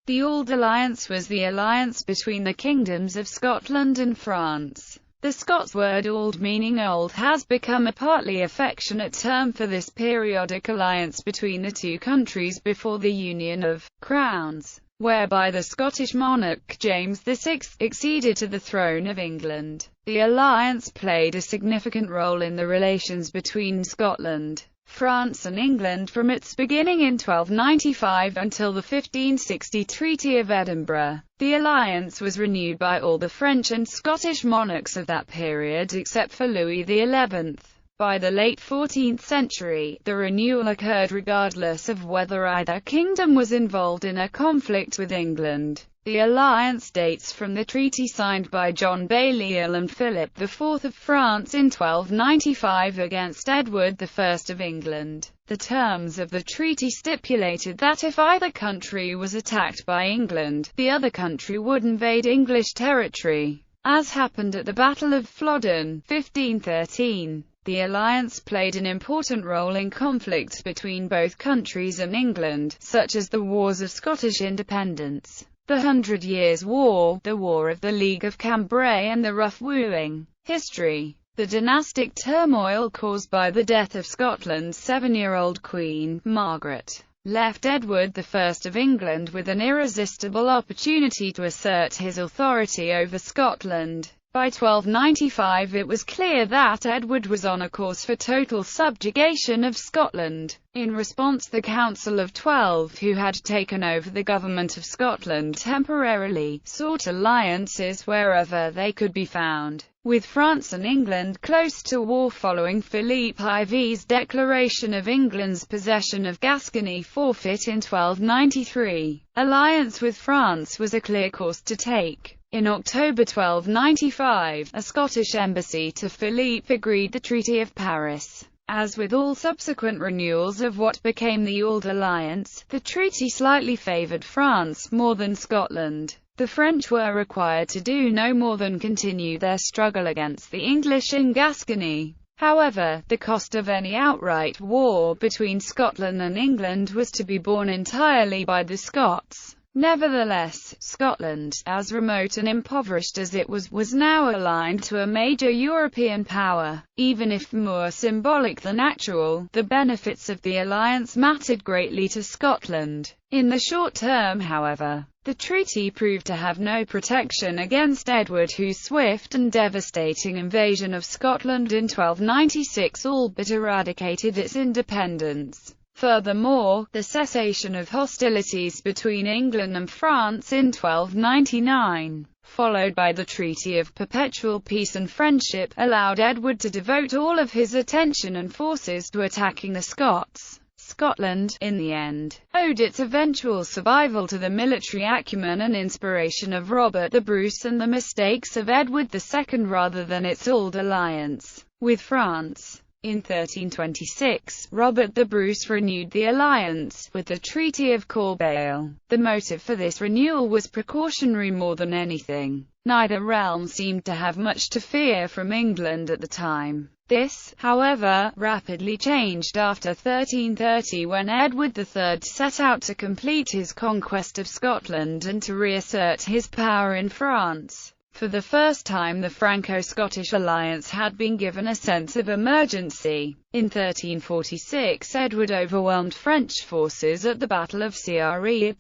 The Auld Alliance was the alliance between the kingdoms of Scotland and France. The Scots word auld, meaning old, has become a partly affectionate term for this periodic alliance between the two countries before the union of crowns, whereby the Scottish monarch James VI acceded to the throne of England. The alliance played a significant role in the relations between Scotland, France and England from its beginning in 1295 until the 1560 Treaty of Edinburgh. The alliance was renewed by all the French and Scottish monarchs of that period except for Louis XI. By the late 14th century, the renewal occurred regardless of whether either kingdom was involved in a conflict with England. The alliance dates from the treaty signed by John Balliol and Philip IV of France in 1295 against Edward I of England. The terms of the treaty stipulated that if either country was attacked by England, the other country would invade English territory, as happened at the Battle of Flodden, 1513. The alliance played an important role in conflicts between both countries and England, such as the Wars of Scottish Independence, the 100 Years' War, the War of the League of Cambrai and the Rough Wooing. History. The dynastic turmoil caused by the death of Scotland's 7-year-old Queen, Margaret, left Edward I of England with an irresistible opportunity to assert his authority over Scotland. By 1295 it was clear that Edward was on a course for total subjugation of Scotland. In response, the Council of Twelve, who had taken over the government of Scotland temporarily, sought alliances wherever they could be found, with France and England close to war following Philippe IV's declaration of England's possession of Gascony forfeit in 1293. Alliance with France was a clear course to take. In October 1295, a Scottish embassy to Philippe agreed the Treaty of Paris. As with all subsequent renewals of what became the Auld Alliance, the treaty slightly favoured France more than Scotland. The French were required to do no more than continue their struggle against the English in Gascony. However, the cost of any outright war between Scotland and England was to be borne entirely by the Scots. Nevertheless, Scotland, as remote and impoverished as it was now aligned to a major European power. Even if more symbolic than actual, the benefits of the alliance mattered greatly to Scotland. In the short term, however, the treaty proved to have no protection against Edward, whose swift and devastating invasion of Scotland in 1296 all but eradicated its independence. Furthermore, the cessation of hostilities between England and France in 1299, followed by the Treaty of Perpetual Peace and Friendship, allowed Edward to devote all of his attention and forces to attacking the Scots. Scotland, in the end, owed its eventual survival to the military acumen and inspiration of Robert the Bruce and the mistakes of Edward II rather than its Auld Alliance with France. In 1326, Robert the Bruce renewed the alliance, with the Treaty of Corbeil. The motive for this renewal was precautionary more than anything. Neither realm seemed to have much to fear from England at the time. This, however, rapidly changed after 1330 when Edward III set out to complete his conquest of Scotland and to reassert his power in France. For the first time the Franco-Scottish alliance had been given a sense of emergency. In 1346 Edward overwhelmed French forces at the Battle of Cry.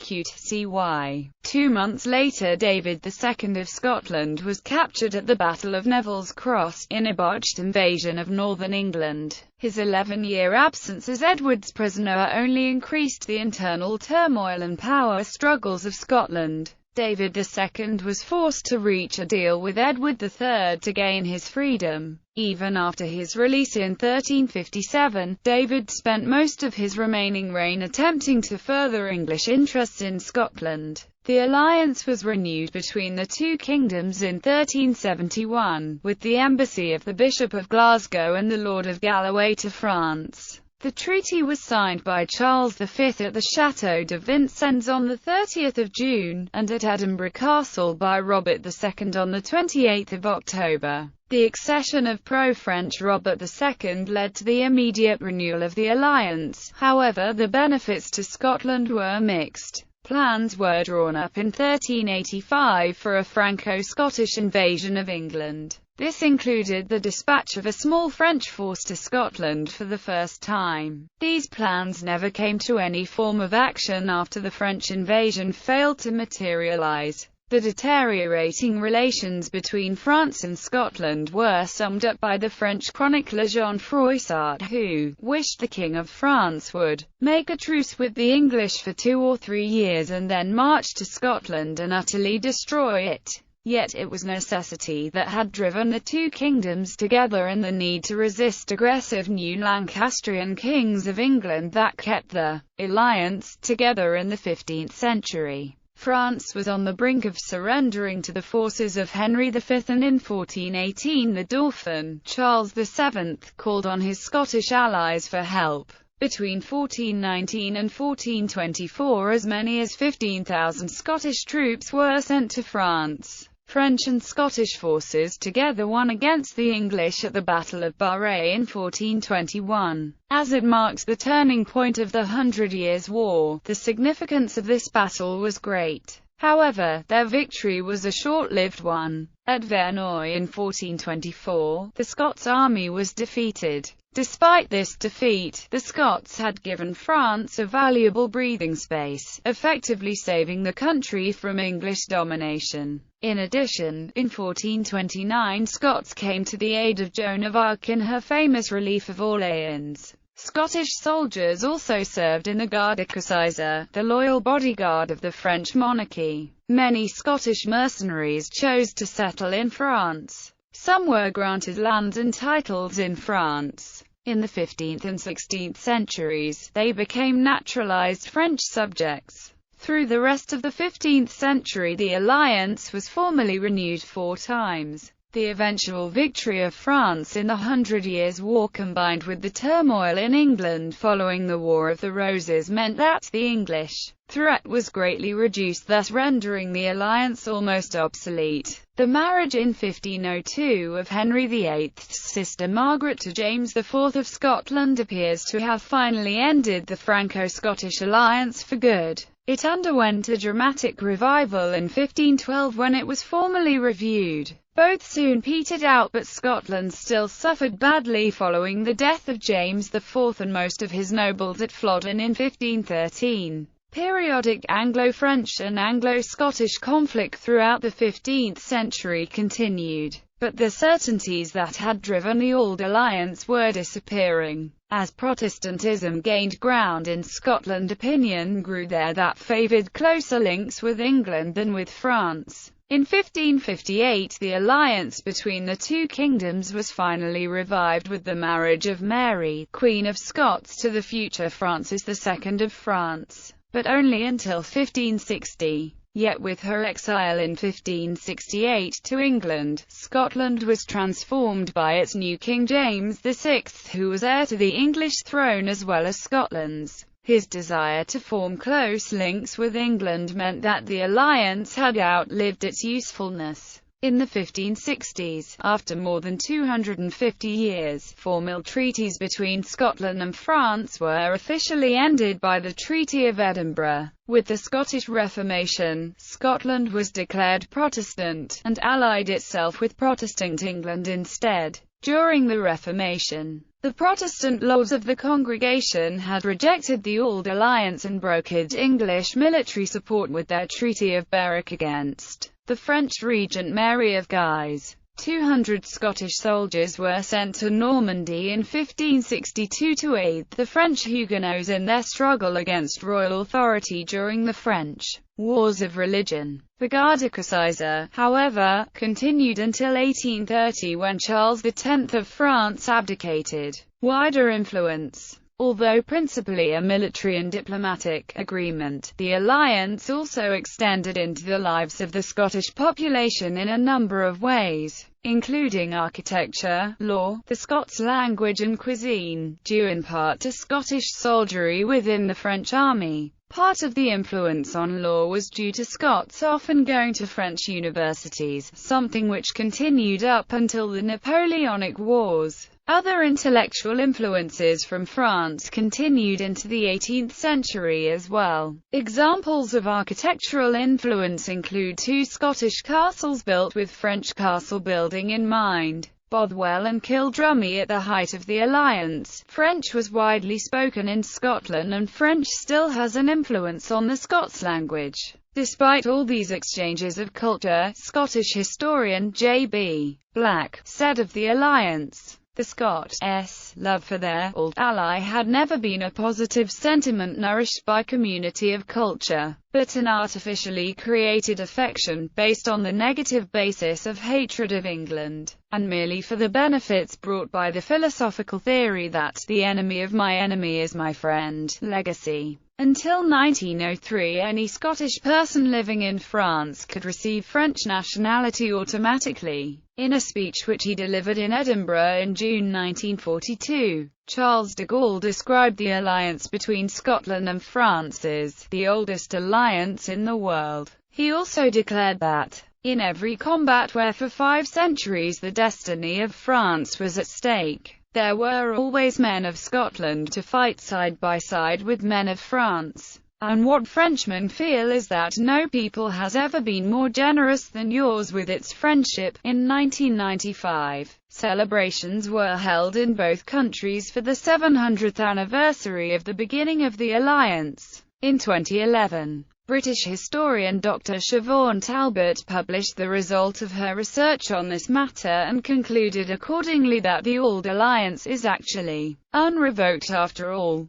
2 months later David II of Scotland was captured at the Battle of Neville's Cross, in a botched invasion of northern England. His 11-year absence as Edward's prisoner only increased the internal turmoil and power struggles of Scotland. David II was forced to reach a deal with Edward III to gain his freedom. Even after his release in 1357, David spent most of his remaining reign attempting to further English interests in Scotland. The alliance was renewed between the two kingdoms in 1371, with the embassy of the Bishop of Glasgow and the Lord of Galloway to France. The treaty was signed by Charles V at the Château de Vincennes on 30 June, and at Edinburgh Castle by Robert II on 28 October. The accession of pro-French Robert II led to the immediate renewal of the alliance. However, the benefits to Scotland were mixed. Plans were drawn up in 1385 for a Franco-Scottish invasion of England. This included the dispatch of a small French force to Scotland for the first time. These plans never came to any form of action after the French invasion failed to materialize. The deteriorating relations between France and Scotland were summed up by the French chronicler Jean Froissart, who wished the King of France would make a truce with the English for 2 or 3 years and then march to Scotland and utterly destroy it. Yet it was necessity that had driven the two kingdoms together, and the need to resist aggressive new Lancastrian kings of England that kept the alliance together in the 15th century. France was on the brink of surrendering to the forces of Henry V, and in 1418 the Dauphin, Charles VII, called on his Scottish allies for help. Between 1419 and 1424 as many as 15,000 Scottish troops were sent to France. French and Scottish forces together won against the English at the Battle of Barre in 1421. As it marks the turning point of the Hundred Years' War, the significance of this battle was great. However, their victory was a short-lived one. At Verneuil in 1424, the Scots army was defeated. Despite this defeat, the Scots had given France a valuable breathing space, effectively saving the country from English domination. In addition, in 1429 Scots came to the aid of Joan of Arc in her famous relief of Orleans. Scottish soldiers also served in the Garde Écossaise, the loyal bodyguard of the French monarchy. Many Scottish mercenaries chose to settle in France. Some were granted lands and titles in France. In the 15th and 16th centuries, they became naturalized French subjects. Through the rest of the 15th century the alliance was formally renewed 4 times. The eventual victory of France in the Hundred Years' War, combined with the turmoil in England following the War of the Roses, meant that the English threat was greatly reduced, thus rendering the alliance almost obsolete. The marriage in 1502 of Henry VIII's sister Margaret to James IV of Scotland appears to have finally ended the Franco-Scottish alliance for good. It underwent a dramatic revival in 1512 when it was formally reviewed. Both soon petered out, but Scotland still suffered badly following the death of James IV and most of his nobles at Flodden in 1513. Periodic Anglo-French and Anglo-Scottish conflict throughout the 15th century continued, but the certainties that had driven the Auld Alliance were disappearing. As Protestantism gained ground in Scotland, opinion grew there that favoured closer links with England than with France. In 1558 the alliance between the two kingdoms was finally revived with the marriage of Mary, Queen of Scots, to the future Francis II of France, but only until 1560. Yet with her exile in 1568 to England, Scotland was transformed by its new King James VI, who was heir to the English throne as well as Scotland's. His desire to form close links with England meant that the alliance had outlived its usefulness. In the 1560s, after more than 250 years, formal treaties between Scotland and France were officially ended by the Treaty of Edinburgh. With the Scottish Reformation, Scotland was declared Protestant, and allied itself with Protestant England instead. During the Reformation, the Protestant lords of the congregation had rejected the Auld Alliance and brokered English military support with their Treaty of Berwick against the French regent Mary of Guise. 200 Scottish soldiers were sent to Normandy in 1562 to aid the French Huguenots in their struggle against royal authority during the French Wars of Religion. The Garde Écossaise, however, continued until 1830 when Charles X of France abdicated. Wider influence. Although principally a military and diplomatic agreement, the alliance also extended into the lives of the Scottish population in a number of ways, including architecture, law, the Scots language and cuisine, due in part to Scottish soldiery within the French army. Part of the influence on law was due to Scots often going to French universities, something which continued up until the Napoleonic Wars. Other intellectual influences from France continued into the 18th century as well. Examples of architectural influence include two Scottish castles built with French castle building in mind, Bothwell and Kildrummy. At the height of the Alliance, French was widely spoken in Scotland, and French still has an influence on the Scots language. Despite all these exchanges of culture, Scottish historian J.B. Black said of the Alliance, "The Scots' love for their old ally had never been a positive sentiment nourished by community of culture, but an artificially created affection, based on the negative basis of hatred of England, and merely for the benefits brought by the philosophical theory that the enemy of my enemy is my friend." Legacy. Until 1903, any Scottish person living in France could receive French nationality automatically. In a speech which he delivered in Edinburgh in June 1942, Charles de Gaulle described the alliance between Scotland and France as the oldest alliance in the world. He also declared that, in every combat where for 5 centuries the destiny of France was at stake, there were always men of Scotland to fight side by side with men of France. And what Frenchmen feel is that no people has ever been more generous than yours with its friendship. In 1995, celebrations were held in both countries for the 700th anniversary of the beginning of the alliance. In 2011, British historian Dr. Siobhan Talbot published the result of her research on this matter and concluded accordingly that the Auld Alliance is actually unrevoked after all.